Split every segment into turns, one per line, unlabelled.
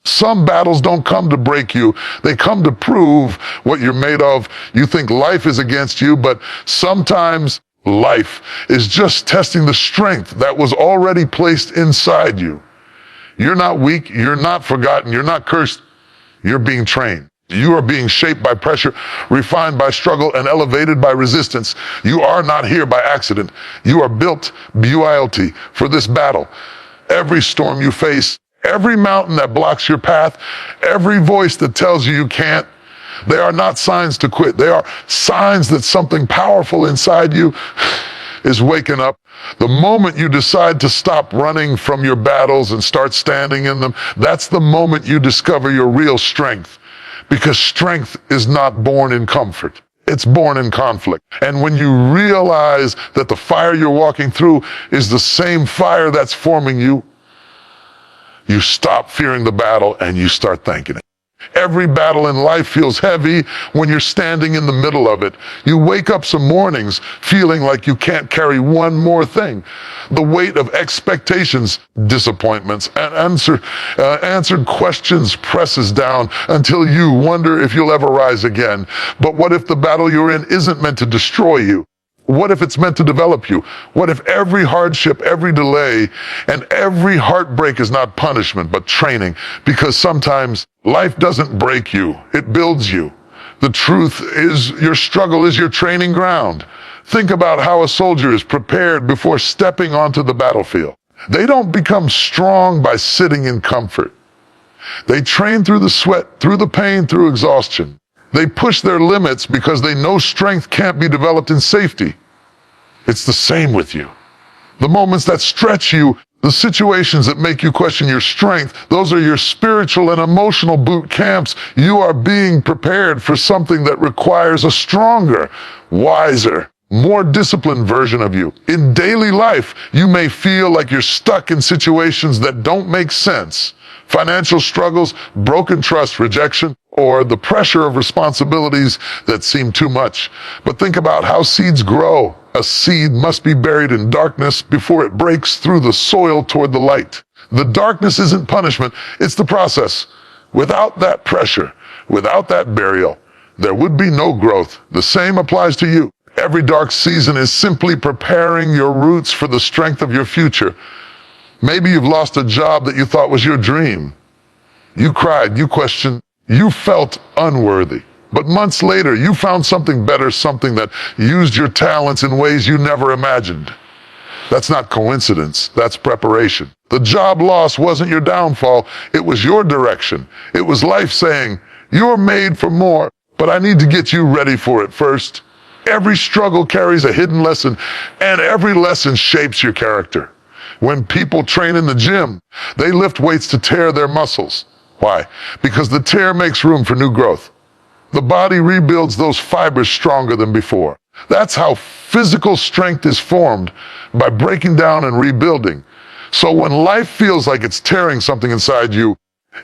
Some battles don't come to break you. They come to prove what you're made of. You think life is against you, but sometimes life is just testing the strength that was already placed inside you. You're not weak. You're not forgotten. You're not cursed. You're being trained. You are being shaped by pressure, refined by struggle, and elevated by resistance. You are not here by accident. You are built, B-U-I-L-T, for this battle. Every storm you face, every mountain that blocks your path, every voice that tells you you can't, they are not signs to quit. They are signs that something powerful inside you is waking up. The moment you decide to stop running from your battles and start standing in them, that's the moment you discover your real strength. Because strength is not born in comfort. It's born in conflict. And when you realize that the fire you're walking through is the same fire that's forming you, you stop fearing the battle and you start thanking it. Every battle in life feels heavy when you're standing in the middle of it. You wake up some mornings feeling like you can't carry one more thing. The weight of expectations, disappointments, and answered questions presses down until you wonder if you'll ever rise again. But what if the battle you're in isn't meant to destroy you? What if it's meant to develop you? What if every hardship, every delay, and every heartbreak is not punishment, but training? Because sometimes life doesn't break you, it builds you. The truth is your struggle is your training ground. Think about how a soldier is prepared before stepping onto the battlefield. They don't become strong by sitting in comfort. They train through the sweat, through the pain, through exhaustion. They push their limits because they know strength can't be developed in safety. It's the same with you. The moments that stretch you, the situations that make you question your strength, those are your spiritual and emotional boot camps. You are being prepared for something that requires a stronger, wiser, more disciplined version of you. In daily life, you may feel like you're stuck in situations that don't make sense. Financial struggles, broken trust, rejection, or the pressure of responsibilities that seem too much. But think about how seeds grow. A seed must be buried in darkness before it breaks through the soil toward the light. The darkness isn't punishment, it's the process. Without that pressure, without that burial, there would be no growth. The same applies to you. Every dark season is simply preparing your roots for the strength of your future. Maybe you've lost a job that you thought was your dream. You cried, you questioned, you felt unworthy. But months later, you found something better, something that used your talents in ways you never imagined. That's not coincidence, that's preparation. The job loss wasn't your downfall, it was your direction. It was life saying, you're made for more, but I need to get you ready for it first. Every struggle carries a hidden lesson, and every lesson shapes your character. When people train in the gym, they lift weights to tear their muscles. Why? Because the tear makes room for new growth. The body rebuilds those fibers stronger than before. That's how physical strength is formed, by breaking down and rebuilding. So when life feels like it's tearing something inside you,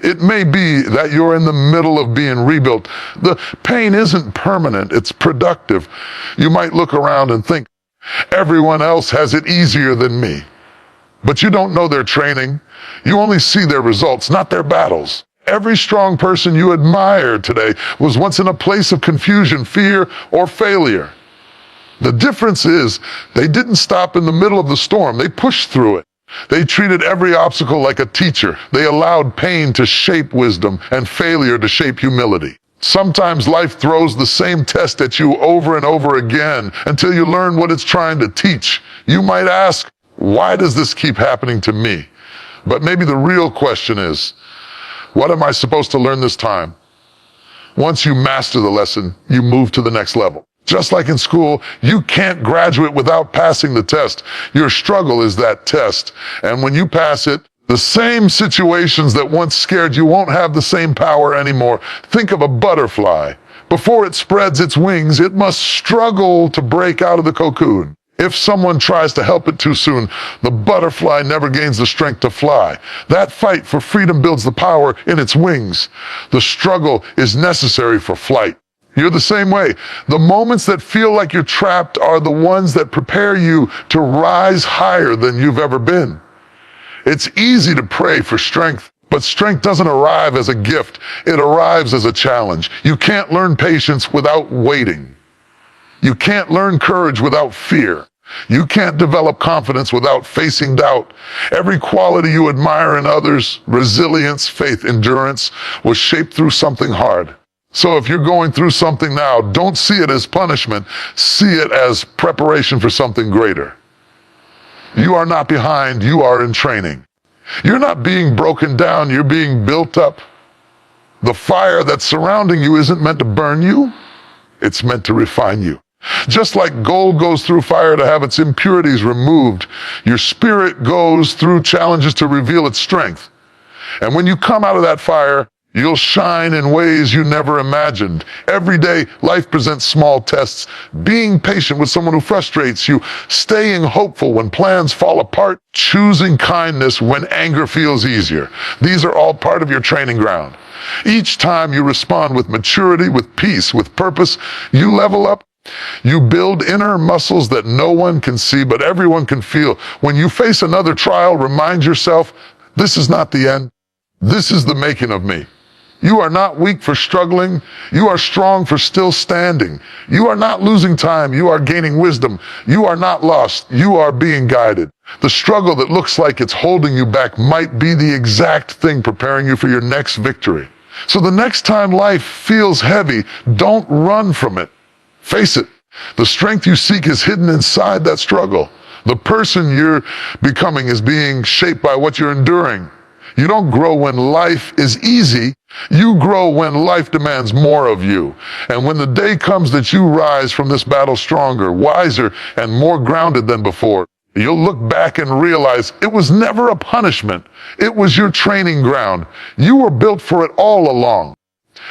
it may be that you're in the middle of being rebuilt. The pain isn't permanent, it's productive. You might look around and think, everyone else has it easier than me. But you don't know their training. You only see their results, not their battles. Every strong person you admire today was once in a place of confusion, fear, or failure. The difference is they didn't stop in the middle of the storm. They pushed through it. They treated every obstacle like a teacher. They allowed pain to shape wisdom and failure to shape humility. Sometimes life throws the same test at you over and over again until you learn what it's trying to teach. You might ask, why does this keep happening to me? But maybe the real question is, what am I supposed to learn this time? Once you master the lesson, you move to the next level. Just like in school, you can't graduate without passing the test. Your struggle is that test. And when you pass it, the same situations that once scared you won't have the same power anymore. Think of a butterfly. Before it spreads its wings, it must struggle to break out of the cocoon. If someone tries to help it too soon, the butterfly never gains the strength to fly. That fight for freedom builds the power in its wings. The struggle is necessary for flight. You're the same way. The moments that feel like you're trapped are the ones that prepare you to rise higher than you've ever been. It's easy to pray for strength, But strength doesn't arrive as a gift. It arrives as a challenge. You can't learn patience without waiting. You can't learn courage without fear. You can't develop confidence without facing doubt. Every quality you admire in others, resilience, faith, endurance, was shaped through something hard. So if you're going through something now, don't see it as punishment. See it as preparation for something greater. You are not behind, you are in training. You're not being broken down, you're being built up. The fire that's surrounding you isn't meant to burn you, it's meant to refine you. Just like gold goes through fire to have its impurities removed, your spirit goes through challenges to reveal its strength. And when you come out of that fire, you'll shine in ways you never imagined. Every day, life presents small tests. Being patient with someone who frustrates you, staying hopeful when plans fall apart, choosing kindness when anger feels easier. These are all part of your training ground. Each time you respond with maturity, with peace, with purpose, you level up. You build inner muscles that no one can see, but everyone can feel. When you face another trial, remind yourself, this is not the end. This is the making of me. You are not weak for struggling. You are strong for still standing. You are not losing time. You are gaining wisdom. You are not lost. You are being guided. The struggle that looks like it's holding you back might be the exact thing preparing you for your next victory. So the next time life feels heavy, don't run from it. Face it. The strength you seek is hidden inside that struggle. The person you're becoming is being shaped by what you're enduring. You don't grow when life is easy. You grow when life demands more of you. And when the day comes that you rise from this battle stronger, wiser, and more grounded than before, you'll look back and realize it was never a punishment. It was your training ground. You were built for it all along.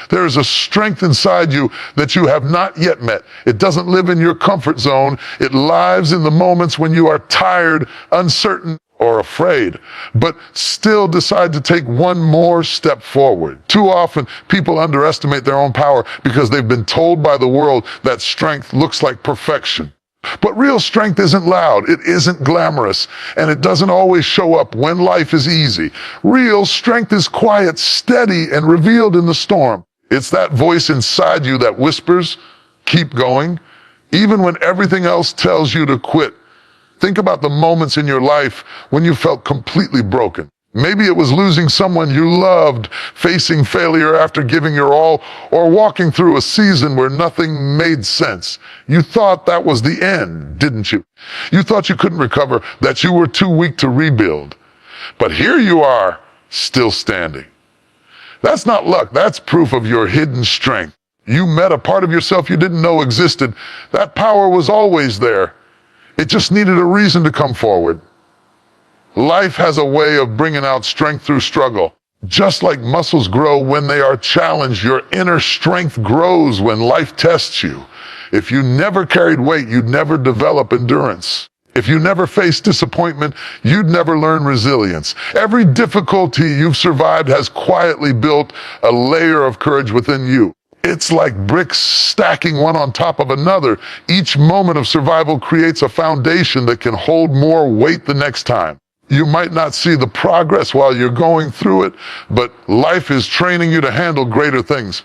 There is a strength inside you that you have not yet met. It doesn't live in your comfort zone. It lives in the moments when you are tired, uncertain, or afraid, but still decide to take one more step forward. Too often, people underestimate their own power because they've been told by the world that strength looks like perfection. But real strength isn't loud, it isn't glamorous, and it doesn't always show up when life is easy. Real strength is quiet, steady, and revealed in the storm. It's that voice inside you that whispers, keep going, even when everything else tells you to quit. Think about the moments in your life when you felt completely broken. Maybe it was losing someone you loved, facing failure after giving your all, or walking through a season where nothing made sense. You thought that was the end, didn't you? You thought you couldn't recover, that you were too weak to rebuild. But here you are, still standing. That's not luck, that's proof of your hidden strength. You met a part of yourself you didn't know existed. That power was always there. It just needed a reason to come forward. Life has a way of bringing out strength through struggle. Just like muscles grow when they are challenged, your inner strength grows when life tests you. If you never carried weight, you'd never develop endurance. If you never faced disappointment, you'd never learn resilience. Every difficulty you've survived has quietly built a layer of courage within you. It's like bricks stacking one on top of another. Each moment of survival creates a foundation that can hold more weight the next time. You might not see the progress while you're going through it, but life is training you to handle greater things.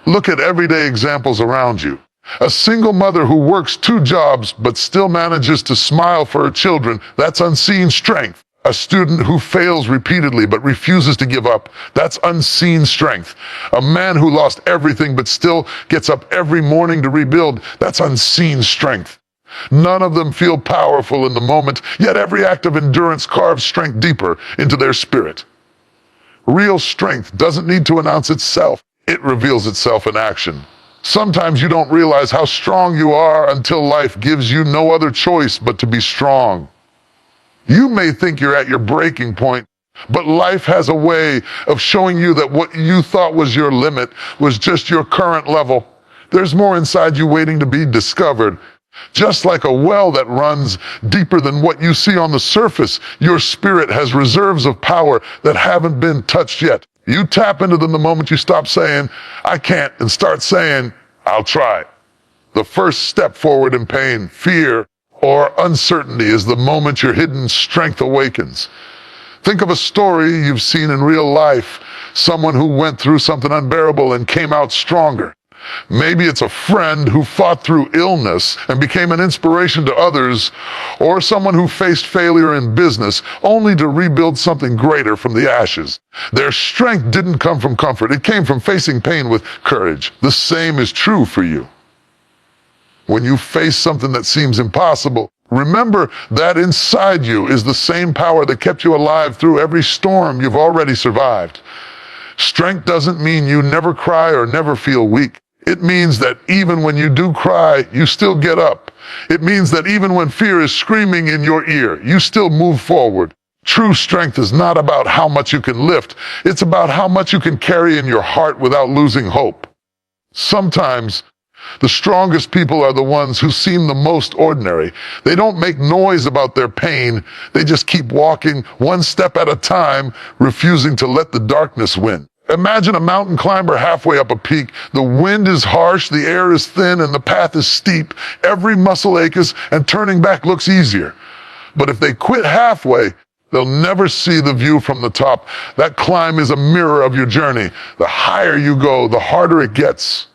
Look at everyday examples around you. A single mother who works 2 jobs but still manages to smile for her children, that's unseen strength. A student who fails repeatedly but refuses to give up, that's unseen strength. A man who lost everything but still gets up every morning to rebuild, that's unseen strength. None of them feel powerful in the moment, yet every act of endurance carves strength deeper into their spirit. Real strength doesn't need to announce itself. It reveals itself in action. Sometimes you don't realize how strong you are until life gives you no other choice but to be strong. You may think you're at your breaking point, but life has a way of showing you that what you thought was your limit was just your current level. There's more inside you waiting to be discovered. Just like a well that runs deeper than what you see on the surface, your spirit has reserves of power that haven't been touched yet. You tap into them the moment you stop saying, I can't, and start saying, I'll try. The first step forward in pain, fear, or uncertainty is the moment your hidden strength awakens. Think of a story you've seen in real life, someone who went through something unbearable and came out stronger. Maybe it's a friend who fought through illness and became an inspiration to others, or someone who faced failure in business only to rebuild something greater from the ashes. Their strength didn't come from comfort. It came from facing pain with courage. The same is true for you. When you face something that seems impossible, remember that inside you is the same power that kept you alive through every storm you've already survived. Strength doesn't mean you never cry or never feel weak. It means that even when you do cry, you still get up. It means that even when fear is screaming in your ear, you still move forward. True strength is not about how much you can lift. It's about how much you can carry in your heart without losing hope. Sometimes, the strongest people are the ones who seem the most ordinary. They don't make noise about their pain. They just keep walking one step at a time, refusing to let the darkness win. Imagine a mountain climber halfway up a peak. The wind is harsh, the air is thin, and the path is steep. Every muscle aches, and turning back looks easier. But if they quit halfway, they'll never see the view from the top. That climb is a mirror of your journey. The higher you go, the harder it gets.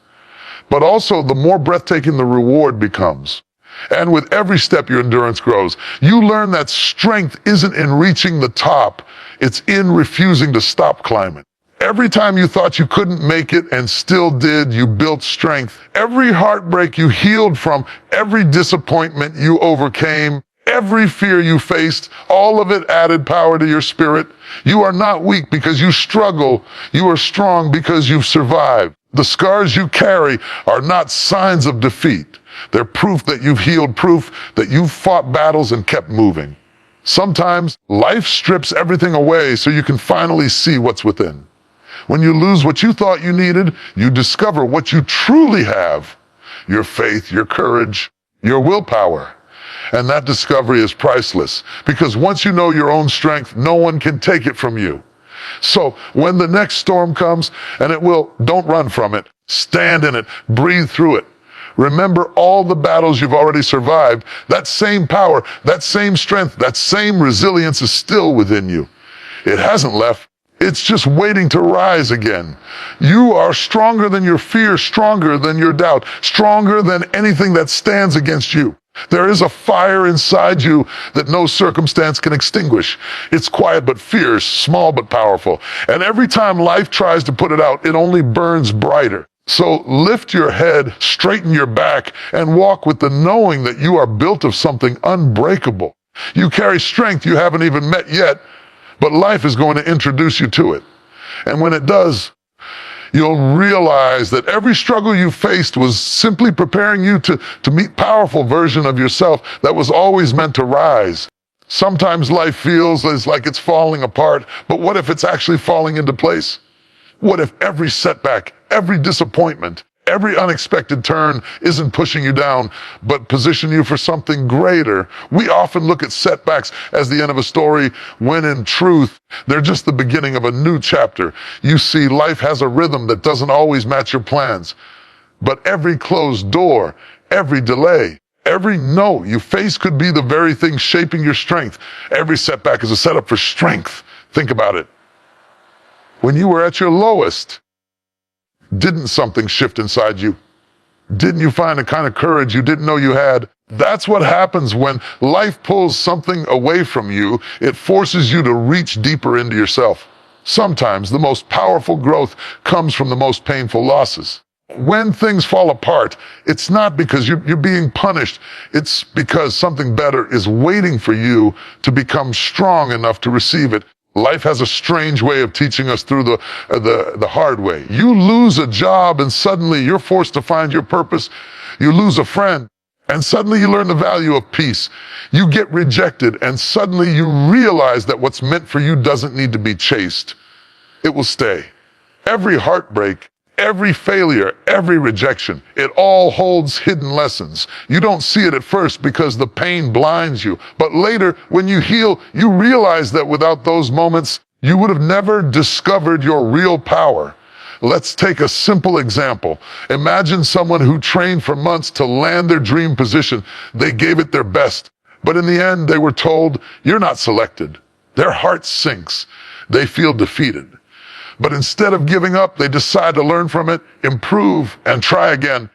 But also, the more breathtaking the reward becomes. And with every step, your endurance grows. You learn that strength isn't in reaching the top. It's in refusing to stop climbing. Every time you thought you couldn't make it and still did, you built strength. Every heartbreak you healed from, every disappointment you overcame, every fear you faced, all of it added power to your spirit. You are not weak because you struggle. You are strong because you've survived. The scars you carry are not signs of defeat. They're proof that you've healed, proof that you've fought battles and kept moving. Sometimes life strips everything away so you can finally see what's within. When you lose what you thought you needed, you discover what you truly have: your faith, your courage, your willpower. And that discovery is priceless, because once you know your own strength, no one can take it from you. So when the next storm comes, and it will, don't run from it. Stand in it. Breathe through it. Remember all the battles you've already survived. That same power, that same strength, that same resilience is still within you. It hasn't left. It's just waiting to rise again. You are stronger than your fear, stronger than your doubt, stronger than anything that stands against you. There is a fire inside you that no circumstance can extinguish. It's quiet but fierce, small but powerful. And every time life tries to put it out, it only burns brighter. So lift your head, straighten your back, and walk with the knowing that you are built of something unbreakable. You carry strength you haven't even met yet, but life is going to introduce you to it. And when it does, you'll realize that every struggle you faced was simply preparing you to meet a powerful version of yourself that was always meant to rise. Sometimes life feels like it's falling apart, but what if it's actually falling into place? What if every setback, every disappointment, every unexpected turn isn't pushing you down, but position you for something greater? We often look at setbacks as the end of a story, when in truth, they're just the beginning of a new chapter. You see, life has a rhythm that doesn't always match your plans. But every closed door, every delay, every no you face could be the very thing shaping your strength. Every setback is a setup for strength. Think about it. When you were at your lowest, didn't something shift inside you? Didn't you find a kind of courage you didn't know you had? That's what happens when life pulls something away from you. It forces you to reach deeper into yourself. Sometimes the most powerful growth comes from the most painful losses. When things fall apart, it's not because you're being punished. It's because something better is waiting for you to become strong enough to receive it. Life has a strange way of teaching us through the hard way. You lose a job and suddenly you're forced to find your purpose. You lose a friend and suddenly you learn the value of peace. You get rejected and suddenly you realize that what's meant for you doesn't need to be chased. It will stay. Every heartbreak, every failure, every rejection, it all holds hidden lessons. You don't see it at first because the pain blinds you. But later, when you heal, you realize that without those moments, you would have never discovered your real power. Let's take a simple example. Imagine someone who trained for months to land their dream position. They gave it their best. But in the end, they were told, "You're not selected." Their heart sinks. They feel defeated. But instead of giving up, they decide to learn from it, improve, and try again.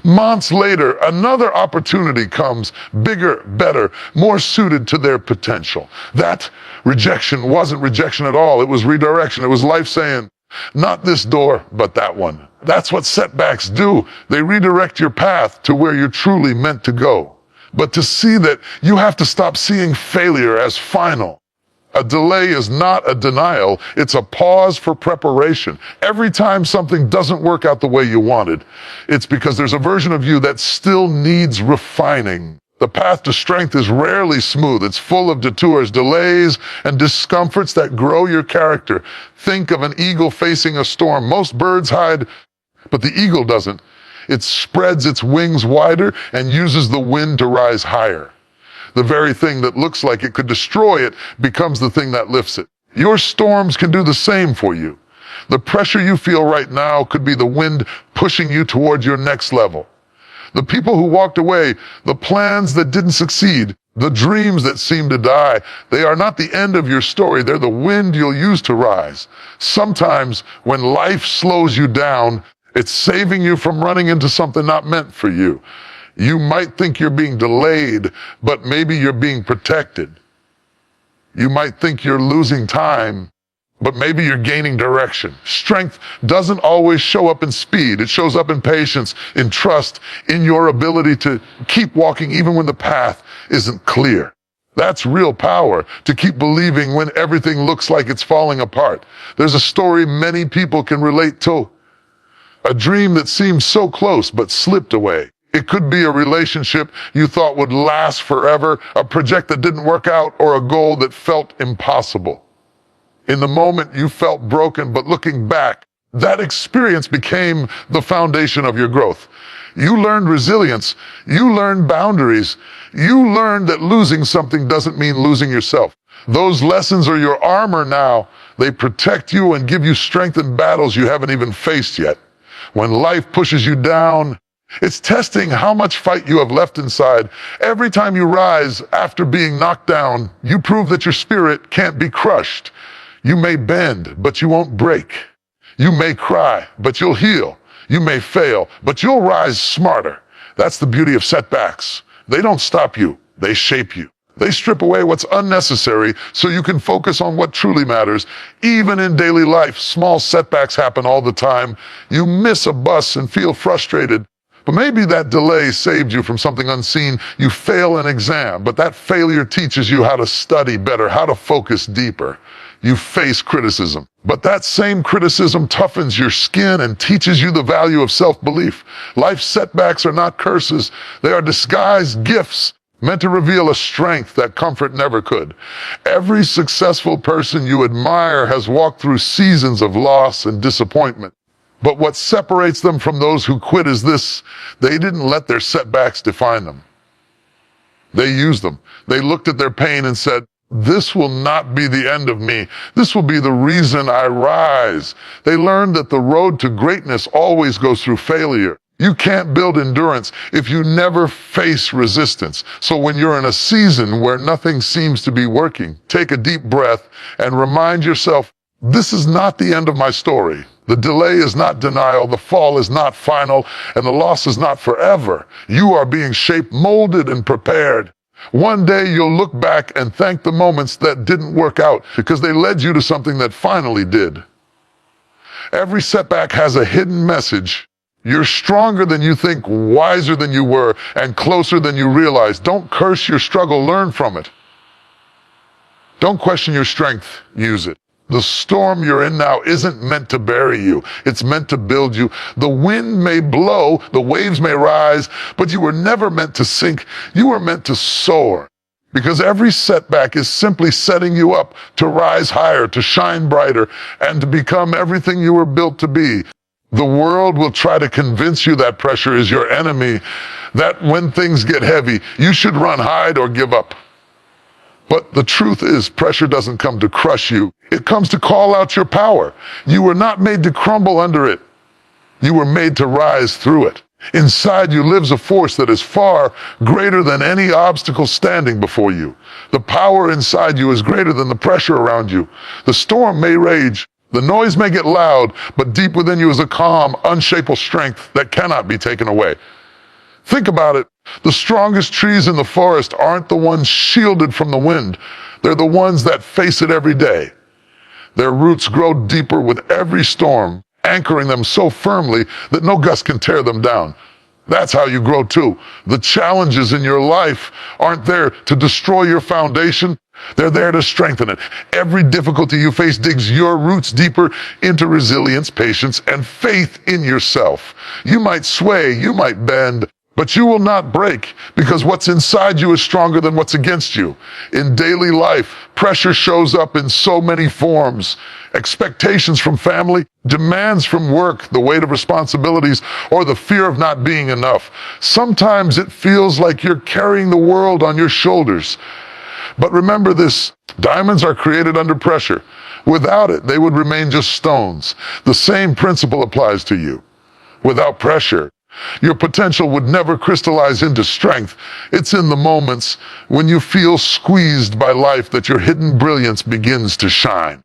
Months later, another opportunity comes, bigger, better, more suited to their potential. That rejection wasn't rejection at all. It was redirection. It was life saying, not this door, but that one. That's what setbacks do. They redirect your path to where you're truly meant to go. But to see that, you have to stop seeing failure as final. A delay is not a denial, it's a pause for preparation. Every time something doesn't work out the way you wanted, it's because there's a version of you that still needs refining. The path to strength is rarely smooth. It's full of detours, delays, and discomforts that grow your character. Think of an eagle facing a storm. Most birds hide, but the eagle doesn't. It spreads its wings wider and uses the wind to rise higher. The very thing that looks like it could destroy it becomes the thing that lifts it. Your storms can do the same for you. The pressure you feel right now could be the wind pushing you toward your next level. The people who walked away, the plans that didn't succeed, the dreams that seemed to die, they are not the end of your story. They're the wind you'll use to rise. Sometimes when life slows you down, it's saving you from running into something not meant for you. You might think you're being delayed, but maybe you're being protected. You might think you're losing time, but maybe you're gaining direction. Strength doesn't always show up in speed. It shows up in patience, in trust, in your ability to keep walking even when the path isn't clear. That's real power, to keep believing when everything looks like it's falling apart. There's a story many people can relate to. A dream that seemed so close but slipped away. It could be a relationship you thought would last forever, a project that didn't work out, or a goal that felt impossible. In the moment, you felt broken, but looking back, that experience became the foundation of your growth. You learned resilience. You learned boundaries. You learned that losing something doesn't mean losing yourself. Those lessons are your armor now. They protect you and give you strength in battles you haven't even faced yet. When life pushes you down, it's testing how much fight you have left inside. Every time you rise after being knocked down, you prove that your spirit can't be crushed. You may bend, but you won't break. You may cry, but you'll heal. You may fail, but you'll rise smarter. That's the beauty of setbacks. They don't stop you, they shape you. They strip away what's unnecessary so you can focus on what truly matters. Even in daily life, small setbacks happen all the time. You miss a bus and feel frustrated. But maybe that delay saved you from something unseen. You fail an exam, but that failure teaches you how to study better, how to focus deeper. You face criticism, but that same criticism toughens your skin and teaches you the value of self-belief. Life's setbacks are not curses. They are disguised gifts meant to reveal a strength that comfort never could. Every successful person you admire has walked through seasons of loss and disappointment. But what separates them from those who quit is this: they didn't let their setbacks define them. They used them. They looked at their pain and said, this will not be the end of me. This will be the reason I rise. They learned that the road to greatness always goes through failure. You can't build endurance if you never face resistance. So when you're in a season where nothing seems to be working, take a deep breath and remind yourself, this is not the end of my story. The delay is not denial, the fall is not final, and the loss is not forever. You are being shaped, molded, and prepared. One day you'll look back and thank the moments that didn't work out because they led you to something that finally did. Every setback has a hidden message. You're stronger than you think, wiser than you were, and closer than you realize. Don't curse your struggle, learn from it. Don't question your strength, use it. The storm you're in now isn't meant to bury you. It's meant to build you. The wind may blow, the waves may rise, but you were never meant to sink. You were meant to soar. Because every setback is simply setting you up to rise higher, to shine brighter, and to become everything you were built to be. The world will try to convince you that pressure is your enemy, that when things get heavy, you should run, hide, or give up. But the truth is, pressure doesn't come to crush you. It comes to call out your power. You were not made to crumble under it. You were made to rise through it. Inside you lives a force that is far greater than any obstacle standing before you. The power inside you is greater than the pressure around you. The storm may rage, the noise may get loud, but deep within you is a calm, unshakable strength that cannot be taken away. Think about it. The strongest trees in the forest aren't the ones shielded from the wind. They're the ones that face it every day. Their roots grow deeper with every storm, anchoring them so firmly that no gust can tear them down. That's how you grow too. The challenges in your life aren't there to destroy your foundation. They're there to strengthen it. Every difficulty you face digs your roots deeper into resilience, patience, and faith in yourself. You might sway, you might bend, but you will not break, because what's inside you is stronger than what's against you. In daily life, pressure shows up in so many forms. Expectations from family, demands from work, the weight of responsibilities, or the fear of not being enough. Sometimes it feels like you're carrying the world on your shoulders. But remember this, diamonds are created under pressure. Without it, they would remain just stones. The same principle applies to you. Without pressure, your potential would never crystallize into strength. It's in the moments when you feel squeezed by life that your hidden brilliance begins to shine.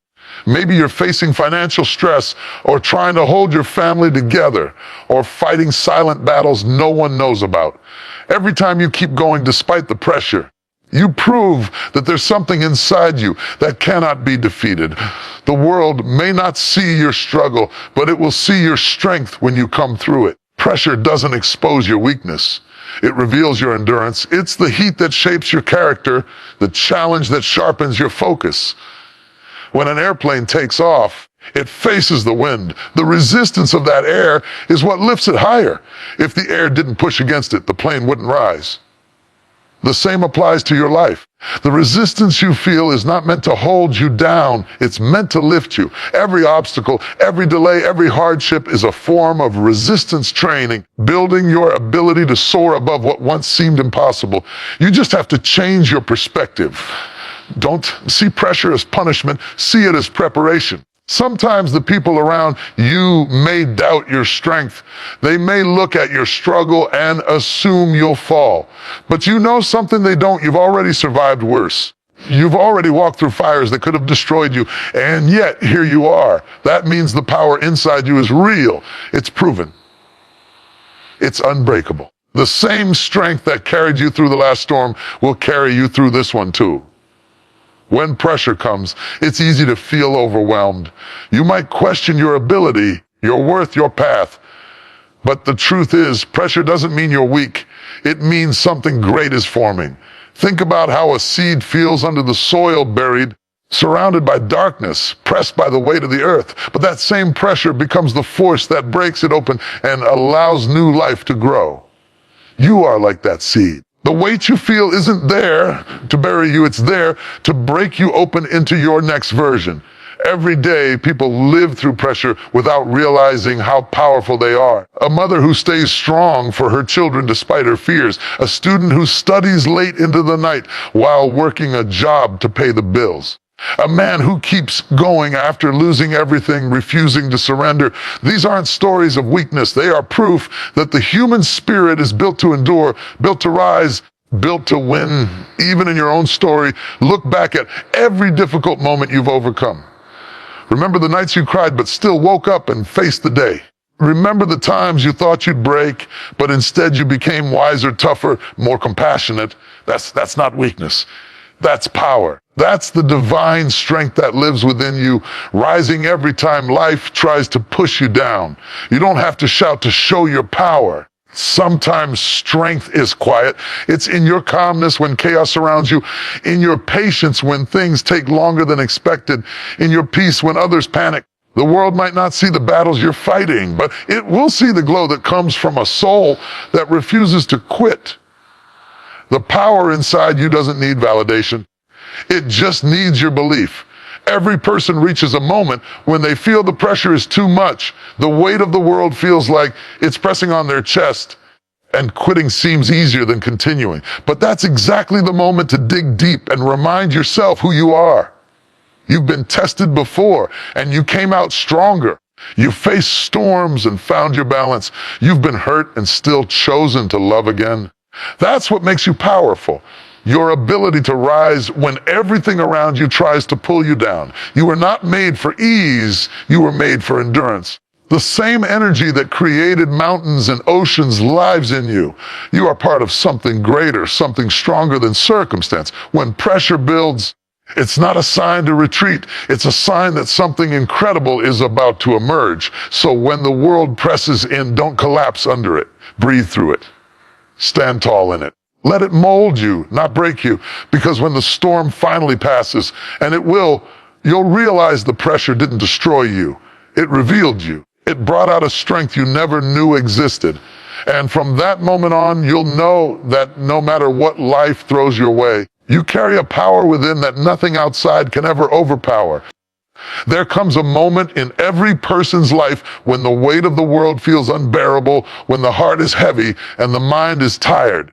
Maybe you're facing financial stress, or trying to hold your family together, or fighting silent battles no one knows about. Every time you keep going despite the pressure, you prove that there's something inside you that cannot be defeated. The world may not see your struggle, but it will see your strength when you come through it. Pressure doesn't expose your weakness. It reveals your endurance. It's the heat that shapes your character, the challenge that sharpens your focus. When an airplane takes off, it faces the wind. The resistance of that air is what lifts it higher. If the air didn't push against it, the plane wouldn't rise. The same applies to your life. The resistance you feel is not meant to hold you down. It's meant to lift you. Every obstacle, every delay, every hardship is a form of resistance training, building your ability to soar above what once seemed impossible. You just have to change your perspective. Don't see pressure as punishment. See it as preparation. Sometimes the people around you may doubt your strength. They may look at your struggle and assume you'll fall. But you know something they don't. You've already survived worse. You've already walked through fires that could have destroyed you, and yet here you are. That means the power inside you is real. It's proven. It's unbreakable. The same strength that carried you through the last storm will carry you through this one too. When pressure comes, it's easy to feel overwhelmed. You might question your ability, your worth, your path. But the truth is, pressure doesn't mean you're weak. It means something great is forming. Think about how a seed feels under the soil, buried, surrounded by darkness, pressed by the weight of the earth. But that same pressure becomes the force that breaks it open and allows new life to grow. You are like that seed. The weight you feel isn't there to bury you, it's there to break you open into your next version. Every day, people live through pressure without realizing how powerful they are. A mother who stays strong for her children despite her fears. A student who studies late into the night while working a job to pay the bills. A man who keeps going after losing everything, refusing to surrender. These aren't stories of weakness. They are proof that the human spirit is built to endure, built to rise, built to win. Even in your own story, look back at every difficult moment you've overcome. Remember the nights you cried but still woke up and faced the day. Remember the times you thought you'd break, but instead you became wiser, tougher, more compassionate. That's not weakness. That's power. That's the divine strength that lives within you, rising every time life tries to push you down. You don't have to shout to show your power. Sometimes strength is quiet. It's in your calmness when chaos surrounds you, in your patience when things take longer than expected, in your peace when others panic. The world might not see the battles you're fighting, but it will see the glow that comes from a soul that refuses to quit. The power inside you doesn't need validation. It just needs your belief. Every person reaches a moment when they feel the pressure is too much. The weight of the world feels like it's pressing on their chest, and quitting seems easier than continuing. But that's exactly the moment to dig deep and remind yourself who you are. You've been tested before, and you came out stronger. You faced storms and found your balance. You've been hurt and still chosen to love again. That's what makes you powerful. Your ability to rise when everything around you tries to pull you down. You were not made for ease. You were made for endurance. The same energy that created mountains and oceans lives in you. You are part of something greater, something stronger than circumstance. When pressure builds, it's not a sign to retreat. It's a sign that something incredible is about to emerge. So when the world presses in, don't collapse under it. Breathe through it. Stand tall in it. Let it mold you, not break you. Because when the storm finally passes, and it will, you'll realize the pressure didn't destroy you. It revealed you. It brought out a strength you never knew existed. And from that moment on, you'll know that no matter what life throws your way, you carry a power within that nothing outside can ever overpower. There comes a moment in every person's life when the weight of the world feels unbearable, when the heart is heavy and the mind is tired.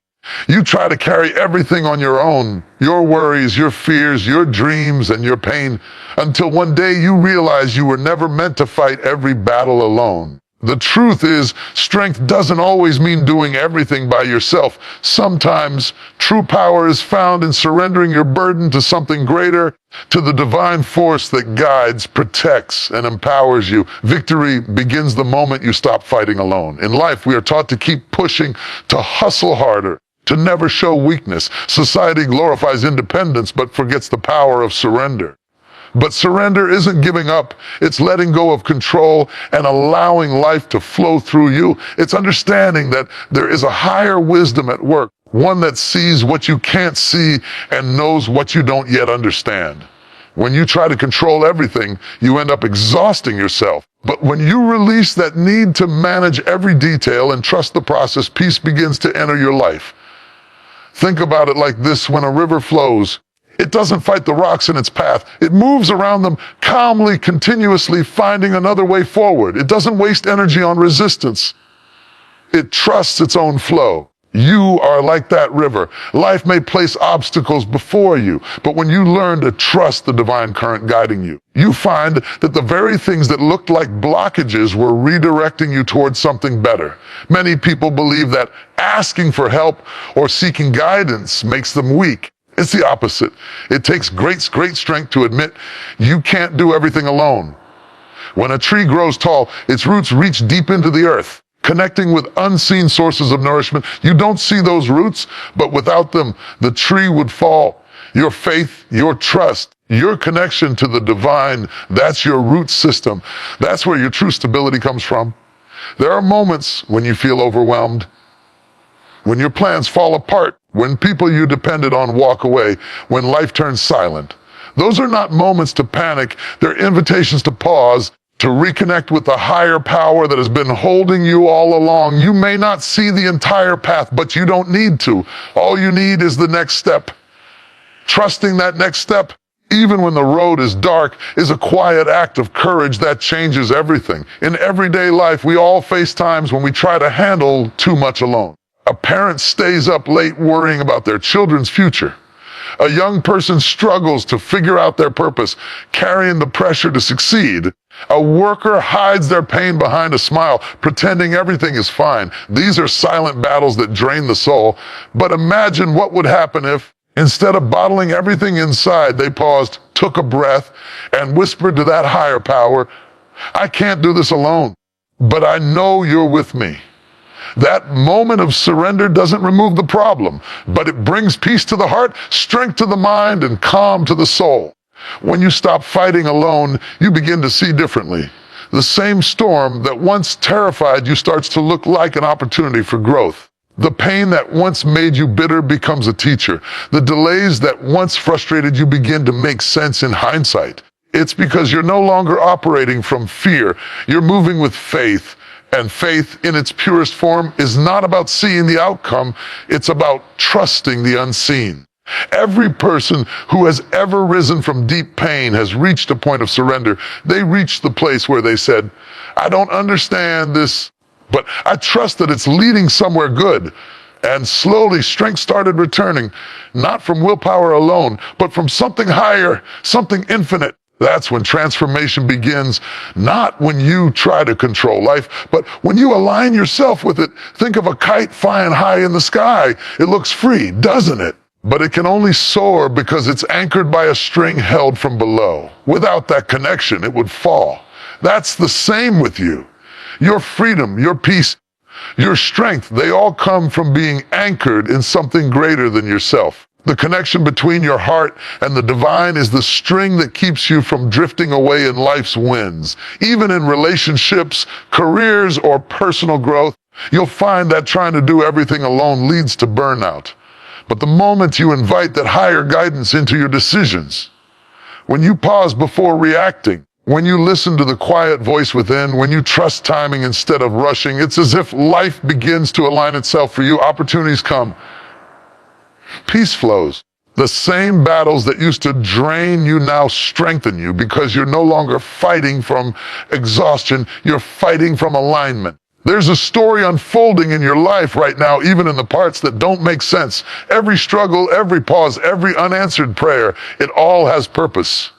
You try to carry everything on your own, your worries, your fears, your dreams, and your pain, until one day you realize you were never meant to fight every battle alone. The truth is, strength doesn't always mean doing everything by yourself. Sometimes true power is found in surrendering your burden to something greater, to the divine force that guides, protects, and empowers you. Victory begins the moment you stop fighting alone. In life, we are taught to keep pushing, to hustle harder, to never show weakness. Society glorifies independence but forgets the power of surrender. But surrender isn't giving up. It's letting go of control and allowing life to flow through you. It's understanding that there is a higher wisdom at work, one that sees what you can't see and knows what you don't yet understand. When you try to control everything, you end up exhausting yourself. But when you release that need to manage every detail and trust the process, peace begins to enter your life. Think about it like this: when a river flows, it doesn't fight the rocks in its path. It moves around them calmly, continuously, finding another way forward. It doesn't waste energy on resistance. It trusts its own flow. You are like that river. Life may place obstacles before you, but when you learn to trust the divine current guiding you, you find that the very things that looked like blockages were redirecting you towards something better. Many people believe that asking for help or seeking guidance makes them weak. It's the opposite. It takes great strength to admit you can't do everything alone. When a tree grows tall, its roots reach deep into the earth, connecting with unseen sources of nourishment. You don't see those roots, but without them, the tree would fall. Your faith, your trust, your connection to the divine, that's your root system. That's where your true stability comes from. There are moments when you feel overwhelmed, when your plans fall apart, when people you depended on walk away, when life turns silent. Those are not moments to panic. They're invitations to pause, to reconnect with the higher power that has been holding you all along. You may not see the entire path, but you don't need to. All you need is the next step. Trusting that next step, even when the road is dark, is a quiet act of courage that changes everything. In everyday life, we all face times when we try to handle too much alone. A parent stays up late worrying about their children's future. A young person struggles to figure out their purpose, carrying the pressure to succeed. A worker hides their pain behind a smile, pretending everything is fine. These are silent battles that drain the soul. But imagine what would happen if, instead of bottling everything inside, they paused, took a breath, and whispered to that higher power, "I can't do this alone, but I know you're with me." That moment of surrender doesn't remove the problem, but it brings peace to the heart, strength to the mind, and calm to the soul. When you stop fighting alone, you begin to see differently. The same storm that once terrified you starts to look like an opportunity for growth. The pain that once made you bitter becomes a teacher. The delays that once frustrated you begin to make sense in hindsight. It's because you're no longer operating from fear. You're moving with faith. And faith in its purest form is not about seeing the outcome, it's about trusting the unseen. Every person who has ever risen from deep pain has reached a point of surrender. They reached the place where they said, "I don't understand this, but I trust that it's leading somewhere good." And slowly strength started returning, not from willpower alone, but from something higher, something infinite. That's when transformation begins, not when you try to control life, but when you align yourself with it. Think of a kite flying high in the sky. It looks free, doesn't it? But it can only soar because it's anchored by a string held from below. Without that connection, it would fall. That's the same with you. Your freedom, your peace, your strength, they all come from being anchored in something greater than yourself. The connection between your heart and the divine is the string that keeps you from drifting away in life's winds. Even in relationships, careers, or personal growth, you'll find that trying to do everything alone leads to burnout. But the moment you invite that higher guidance into your decisions, when you pause before reacting, when you listen to the quiet voice within, when you trust timing instead of rushing, it's as if life begins to align itself for you. Opportunities come. Peace flows. The same battles that used to drain you now strengthen you because you're no longer fighting from exhaustion, you're fighting from alignment. There's a story unfolding in your life right now, even in the parts that don't make sense. Every struggle, every pause, every unanswered prayer, it all has purpose.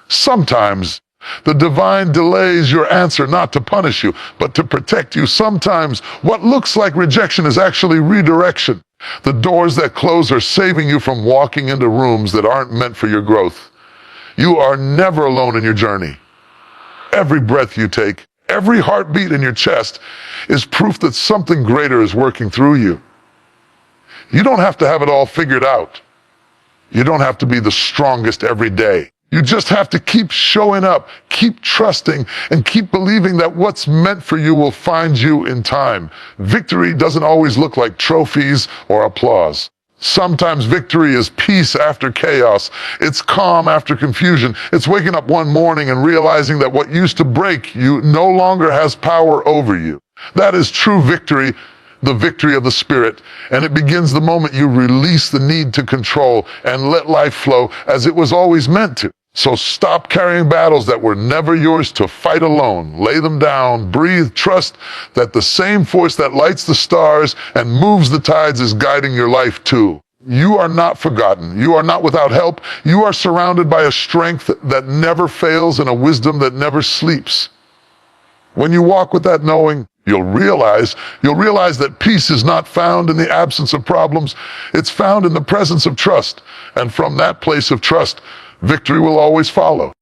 Sometimes the divine delays your answer not to punish you, but to protect you. Sometimes what looks like rejection is actually redirection. The doors that close are saving you from walking into rooms that aren't meant for your growth. You are never alone in your journey. Every breath you take, every heartbeat in your chest is proof that something greater is working through you. You don't have to have it all figured out. You don't have to be the strongest every day. You just have to keep showing up, keep trusting, and keep believing that what's meant for you will find you in time. Victory doesn't always look like trophies or applause. Sometimes victory is peace after chaos. It's calm after confusion. It's waking up one morning and realizing that what used to break you no longer has power over you. That is true victory, the victory of the spirit, and it begins the moment you release the need to control and let life flow as it was always meant to. So stop carrying battles that were never yours to fight alone. Lay them down, breathe, trust that the same force that lights the stars and moves the tides is guiding your life too. You are not forgotten. You are not without help. You are surrounded by a strength that never fails and a wisdom that never sleeps. When you walk with that knowing, you'll realize that peace is not found in the absence of problems. It's found in the presence of trust. And from that place of trust, victory will always follow.